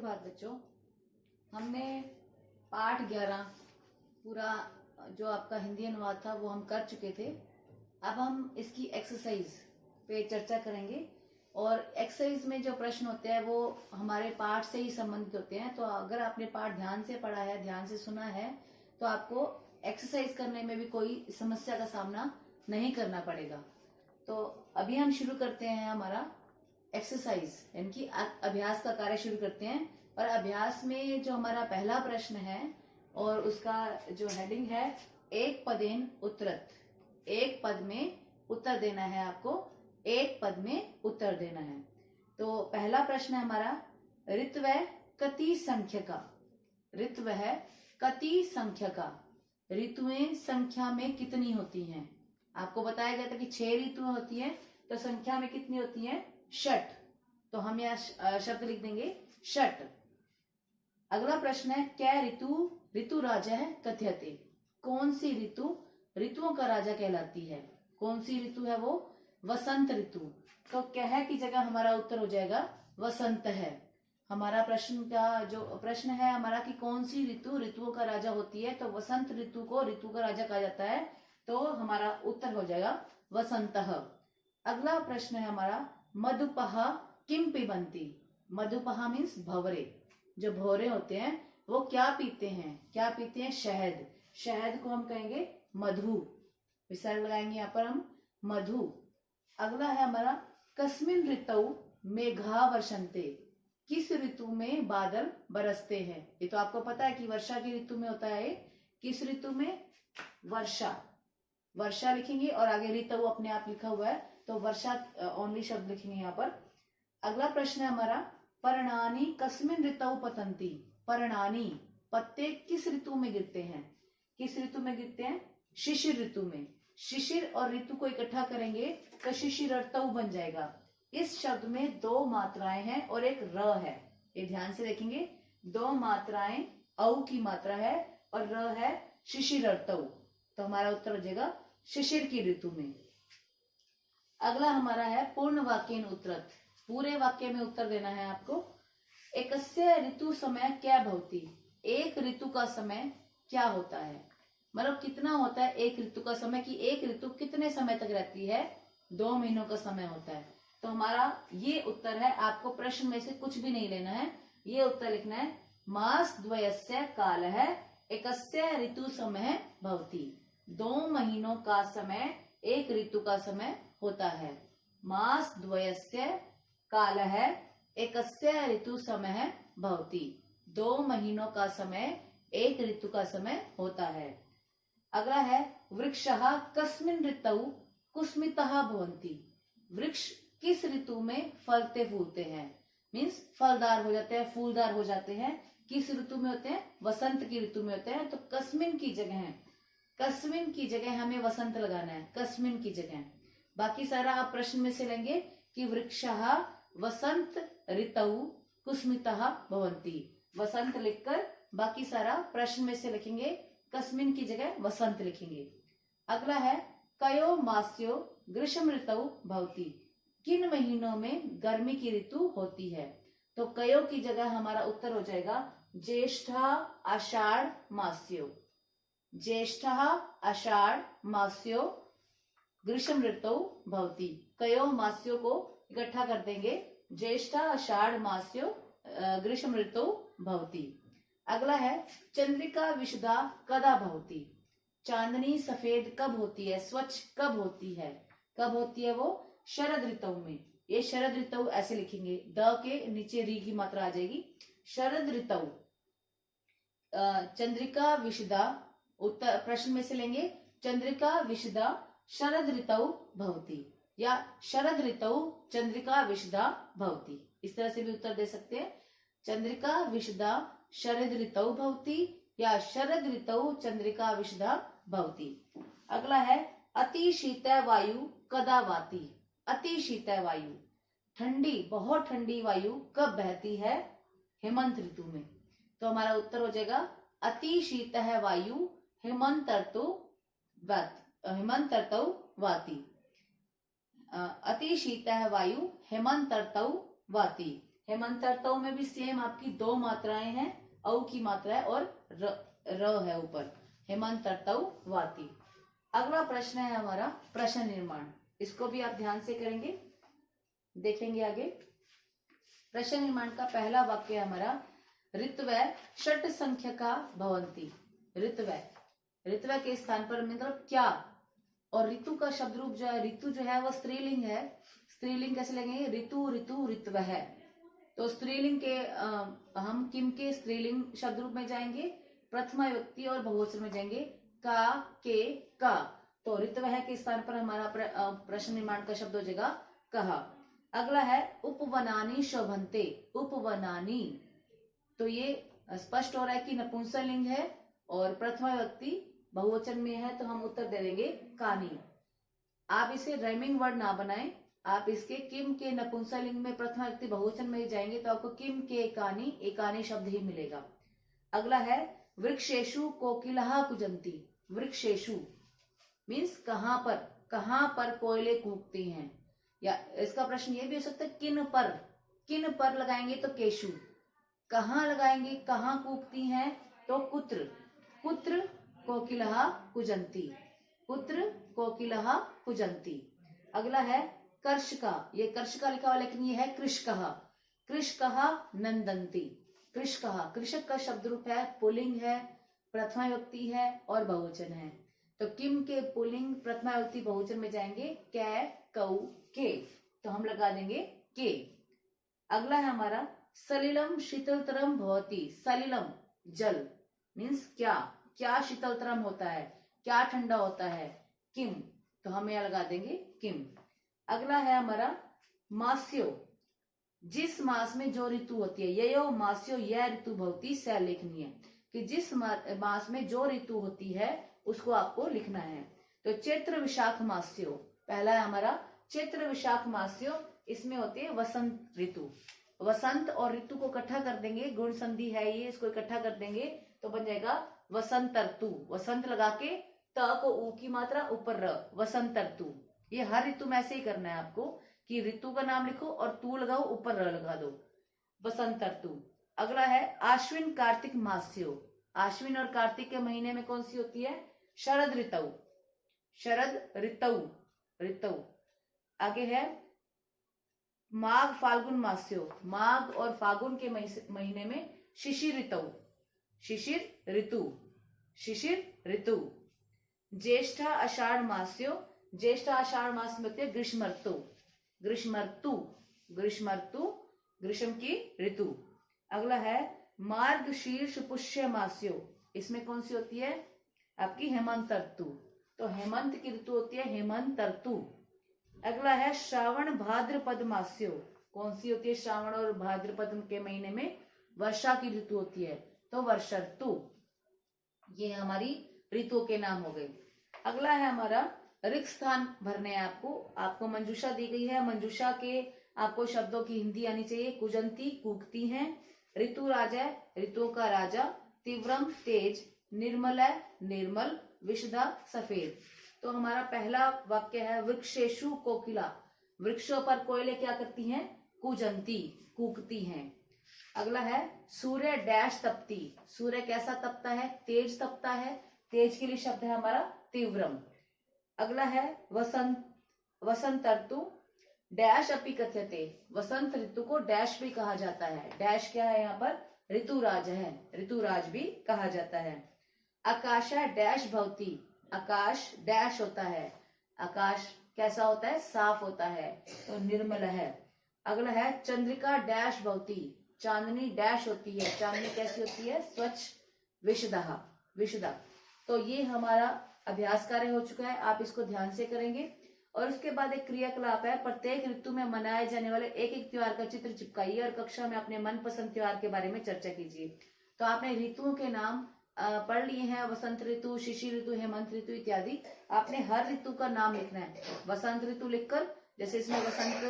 सुप्रभात बच्चों। हमने पाठ 11 पूरा जो आपका हिंदी अनुवाद था वो हम कर चुके थे। अब हम इसकी एक्सरसाइज पे चर्चा करेंगे और एक्सरसाइज में जो प्रश्न होते हैं वो हमारे पाठ से ही संबंधित होते हैं। तो अगर आपने पाठ ध्यान से पढ़ा है, ध्यान से सुना है, तो आपको एक्सरसाइज करने में भी कोई समस्या का सामना नहीं करना पड़ेगा। तो अभी हम शुरू करते हैं हमारा एक्सरसाइज यानी कि अभ्यास का कार्य शुरू करते हैं। और अभ्यास में जो हमारा पहला प्रश्न है और उसका जो हेडिंग है एक पदेन उत्तरत, एक पद में उत्तर देना है आपको, एक पद में उत्तर देना है। तो पहला प्रश्न है हमारा ऋत्व कति संख्या का, ऋत्व है कति संख्या का, ऋतुएं संख्या में कितनी होती हैं। आपको बताया गया था कि 6 ऋतुएं होती हैं, तो संख्या में कितनी होती हैं? षट। तो हम यह शब्द लिख देंगे षट। अगला प्रश्न है क्या ऋतु ऋतु राजा है कथ्यते, कौन सी ऋतु ऋतुओं का राजा कहलाती है? कौन सी ऋतु है वो? वसंत ऋतु। तो कह की जगह हमारा उत्तर हो जाएगा वसंत है। हमारा प्रश्न का जो प्रश्न है हमारा कि कौन सी ऋतु ऋतुओं का राजा होती है, तो वसंत ऋतु को ऋतु का राजा कहा जाता है, तो हमारा उत्तर हो जाएगा वसंतः। अगला प्रश्न है हमारा मधुपहा किम पिबंती, मधुपहा मीन्स भवरे, जो भौरे होते हैं वो क्या पीते हैं? क्या पीते हैं? शहद। शहद को हम कहेंगे मधु, विसर्ग लगाएंगे यहाँ पर हम मधु। अगला है हमारा कस्मिन ऋतु मेघा वर्षन्ते, किस ऋतु में बादल बरसते हैं? ये तो आपको पता है कि वर्षा की ऋतु में होता है। किस ऋतु में? वर्षा। वर्षा लिखेंगे और आगे ऋतु अपने आप लिखा हुआ है, तो वर्षा ओनली शब्द लिखेंगे यहाँ पर। अगला प्रश्न है हमारा पर्णानी कस्मिन ऋतु पतंती, पर्णानी पत्ते किस ऋतु में गिरते हैं? किस ऋतु में गिरते हैं? शिशिर ऋतु में। शिशिर और ऋतु को इकट्ठा करेंगे तो शिशिर ऋतु बन जाएगा। इस शब्द में 2 मात्राएं हैं और एक र है, ये ध्यान से देखेंगे। 2 मात्राएं औ की मात्रा है और र है शिशिर ऋतु, तो हमारा उत्तर हो जाएगा शिशिर की ऋतु में। अगला हमारा है पूर्ण वाक्येन उत्तरत, पूरे वाक्य में उत्तर देना है आपको। एकस्य ऋतु समय क्या भवति, एक ऋतु का समय क्या होता है? मतलब कितना होता है एक ऋतु का समय, कि एक ऋतु कितने समय तक रहती है? 2 महीनों का समय होता है। तो हमारा ये उत्तर है। आपको प्रश्न में से कुछ भी नहीं लेना है, ये उत्तर लिखना है मास द्वयस्य काल है एकस्य ऋतु समय भवति, 2 महीनों का समय एक ऋतु का समय होता है। मास द्वयस्य काल है एकस्य ऋतु समय भवति, 2 महीनों का समय एक ऋतु का समय होता है। अगला है वृक्षः कस्मिन ऋतौ कुस्मितः भवन्ति, वृक्ष किस ऋतु में फलते फूलते हैं? मीन्स फलदार हो जाते हैं, फूलदार हो जाते हैं। किस ऋतु में होते हैं? वसंत की ऋतु में होते हैं। तो कस्मिन की जगह है, कस्मिन की जगह हमें वसंत लगाना है, कस्मिन की जगह। बाकी सारा आप प्रश्न में से लेंगे कि वृक्षः वसंत ऋतौ कुस्मितः भवन्ति, वसंत लिखकर बाकी सारा प्रश्न में से लिखेंगे, कस्मिन की जगह वसंत लिखेंगे। अगला है कयो मास्यो ग्रीष्म ऋतु भवति, किन महीनों में गर्मी की ऋतु होती है? तो कयो की जगह हमारा उत्तर हो जाएगा ज्येष्ठ आषाढ़ मास्यो, ज्येष्ठ आषाढ़ मास्यो ग्रीष्म ऋतु भवति। कयो मास्यो को इकट्ठा कर देंगे, ज्येष्ठ आषाढ़ मास्यो ग्रीष्म ऋतु भवति। अगला है चंद्रिका विशुद्धा कदा भवति, चांदनी सफेद कब होती है, स्वच्छ कब होती है? कब होती है वो? शरद ऋतु में। ये शरद ऋतु ऐसे लिखेंगे, द के नीचे री की मात्रा आ जाएगी। शरद ऋतु चंद्रिका विशुद्धा, उत्तर प्रश्न में से लेंगे चंद्रिका विशुद्धा शरद ऋतु भवति, या शरद ऋतु चंद्रिका विशुद्धा भवति, इस तरह से भी उत्तर दे सकते हैं। चंद्रिका विशुद्धा शरद ऋतु भवति या शरद ऋतु चंद्रिका विशुद्धा भवति। अगला है अति शीत वायु कदा वाति, अति शीत वायु ठंडी, बहुत ठंडी वायु कब बहती है? हेमंत ऋतु में। तो हमारा उत्तर हो जाएगा अति शीत वायु हेमंत ऋतु वाति, अति शीत वायु हेमंत ऋतु वाति, हेमंतर्तौ में भी सेम आपकी 2 मात्राएं हैं, औ की मात्रा है और र है ऊपर, हेमंतर्तौ वाति। अगला प्रश्न है हमारा प्रश्न निर्माण, इसको भी आप ध्यान से करेंगे, देखेंगे आगे। प्रश्न निर्माण का पहला वाक्य है हमारा ऋत्वय षट संख्यका भवन्ति। ऋत्वय के स्थान पर मतलब क्या, और ऋतु का शब्द रूप जो है, ऋतु जो है वो स्त्रीलिंग है। स्त्रीलिंग कैसे लगेंगे, ऋतु ऋतु ऋत्वय है। तो स्त्रीलिंग के हम किम के स्त्रीलिंग शब्द रूप में जाएंगे, प्रथमा विभक्ति और बहुवचन में जाएंगे का, के, का। तो ऋत्वय के स्थान पर हमारा प्रश्न निर्माण का शब्द हो जाएगा कहा। अगला है उपवनानी शोभन्ते। उपवनानी, तो ये स्पष्ट हो रहा है कि नपुंसकलिंग है और प्रथमा विभक्ति बहुवचन में है, तो हम उत्तर दे देंगे कानी। आप इसे राइमिंग वर्ड ना बनाएं, आप इसके किम के नपुंसकलिंग में प्रथमा विभक्ति बहुवचन में जाएंगे तो आपको किम के एकानी, एकानी शब्द ही मिलेगा। अगला है वृक्षेषु कोकिलः कुजंती। वृक्षेषु मीन्स कहां पर कोयले कूकती हैं, या इसका प्रश्न ये भी हो सकता है किन पर लगाएंगे तो केशु, कहाँ लगाएंगे, कहाँ कूकती हैं तो कुत्र कोकिलः कुजंती, कुत्र कोकिलः कुजंती। अगला है कर्षका, ये कर्षका लिखा हुआ लेकिन ये है कृषकः नंदंती। कृषक का शब्द रूप है, पुल्लिंग है, प्रथमा विभक्ति है और बहुवचन है। तो किम के पुल्लिंग प्रथमा विभक्ति बहुवचन में जाएंगे कै, कौ, के, तो हम लगा देंगे के। अगला है हमारा सलिलम शीतलतरम भवति। सलिलम जल मीन्स क्या शीतलतरम होता है, क्या ठंडा होता है, किम, तो हम यहां लगा देंगे किम। अगला है हमारा मास्यो, जिस मास में जो ऋतु होती है, ययो मास्यो यह ऋतु भवती स लिखनी है कि जिस मास में जो ऋतु होती है उसको आपको लिखना है। तो चैत्र विशाख मास्यो, पहला है हमारा चैत्र विशाख मास्यो, इसमें होती है वसंत ऋतु। वसंत और ऋतु को इकट्ठा कर देंगे, गुण संधि है ये, इसको इकट्ठा कर देंगे तो बन जाएगा वसंत ऋतु। वसंत लगा के त को ऊ की मात्रा ऊपर र, वसंत ऋतु। ये हर ऋतु में ऐसे ही करना है आपको कि ऋतु का नाम लिखो और तू लगाओ, ऊपर र लगा दो, वसंत ऋतु। अगला है आश्विन कार्तिक मास्यो। आश्विन और कार्तिक के महीने में कौन सी होती है, शरद ऋतु। आगे है माघ फाल्गुन मास्यो। माघ और फागुन के महीने में शिशिर ऋतु। ज्येष्ठ आषाढ़ मास्यो। ज्येष्ठ आषाढ़ मास में होती है ग्रीष्म की ऋतु। अगला है मार्गशीर्ष पुष्य मास्यो, इसमें कौन सी होती है आपकी हेमंत ऋतु। तो हेमंत की ऋतु होती है हेमंत ऋतु। अगला है श्रावण भाद्रपद मास्यो, कौन सी होती है श्रावण और भाद्रपद के महीने में वर्षा की ऋतु होती है, तो वर्षा ऋतु। ये हमारी ऋतुओं के नाम हो गए। अगला है हमारा रिक्त स्थान भरने हैं आपको मंजूषा दी गई है। मंजूषा के आपको शब्दों की हिंदी आनी चाहिए। कुजंती कूकती हैं, ऋतु राजा ऋतुओं का राजा, तीव्रम तेज, निर्मल निर्मल, विशदा सफेद। तो हमारा पहला वाक्य है वृक्षेषु कोकिला। वृक्षों पर कोयले क्या करती हैं, कुजंती कूकती हैं। अगला है सूर्य डैश तपती। सूर्य कैसा तपता है, तेज तपता है। तेज के लिए शब्द है हमारा तीव्रम। अगला है वसंत ऋतु डैश अपि कथ्यते। वसंत ऋतु को डैश भी कहा जाता है। डैश क्या है यहाँ पर, ऋतुराज है, ऋतुराज भी कहा जाता है। आकाश डैश भवती। आकाश डैश होता है, आकाश कैसा होता है, साफ होता है, तो निर्मल है। अगला है चंद्रिका डैश भवती। चांदनी डैश होती है, चांदनी कैसी होती है, स्वच्छ, विशदा। तो ये हमारा अभ्यास कार्य हो चुका है, आप इसको ध्यान से करेंगे। और उसके बाद एक क्रियाकलाप है, प्रत्येक ऋतु में मनाए जाने वाले एक एक त्योहार का चित्र चिपकाइए और कक्षा में अपने मनपसंद त्योहार के बारे में चर्चा कीजिए। तो आपने ऋतुओं के नाम पढ़ लिए हैं, वसंत ऋतु, शिशिर ऋतु, हेमंत ऋतु इत्यादि। आपने हर ऋतु का नाम लिखना है। वसंत ऋतु लिखकर, जैसे इसमें वसंत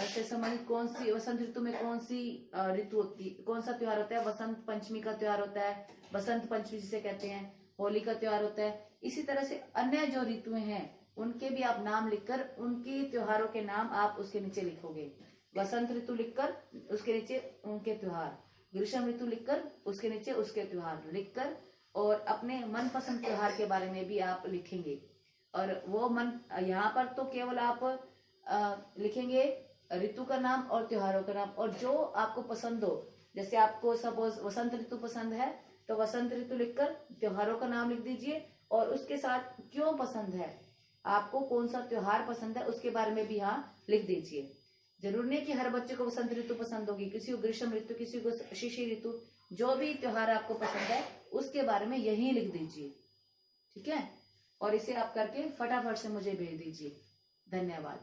से संबंधित कौन सी, वसंत ऋतु में कौन सी ऋतु होती, कौन सा त्योहार होता है, वसंत पंचमी का त्योहार होता है, बसंत पंचमी जिसे कहते हैं, होली का त्योहार होता है। इसी तरह से अन्य जो ऋतुएं हैं उनके भी आप नाम लिखकर उनके त्योहारों के नाम आप उसके नीचे लिखोगे। वसंत ऋतु लिखकर उसके नीचे उनके त्योहार, ग्रीष्म ऋतु लिखकर उसके नीचे उसके त्योहार लिखकर, और अपने मनपसंद त्योहार के बारे में भी आप लिखेंगे। और वो यहाँ पर तो केवल आप लिखेंगे ऋतु का नाम और त्योहारों का नाम, और जो आपको पसंद हो, जैसे आपको सपोज वसंत ऋतु पसंद है तो वसंत ऋतु लिखकर त्योहारों का नाम लिख दीजिए, और उसके साथ क्यों पसंद है, आपको कौन सा त्योहार पसंद है उसके बारे में भी यहाँ लिख दीजिए। जरूर नहीं कि हर बच्चे को वसंत ऋतु पसंद होगी, किसी को ग्रीष्म ऋतु, किसी को शिशिर ऋतु, जो भी त्योहार आपको पसंद है उसके बारे में यही लिख दीजिए, ठीक है। और इसे आप करके फटाफट से मुझे भेज दीजिए। धन्यवाद।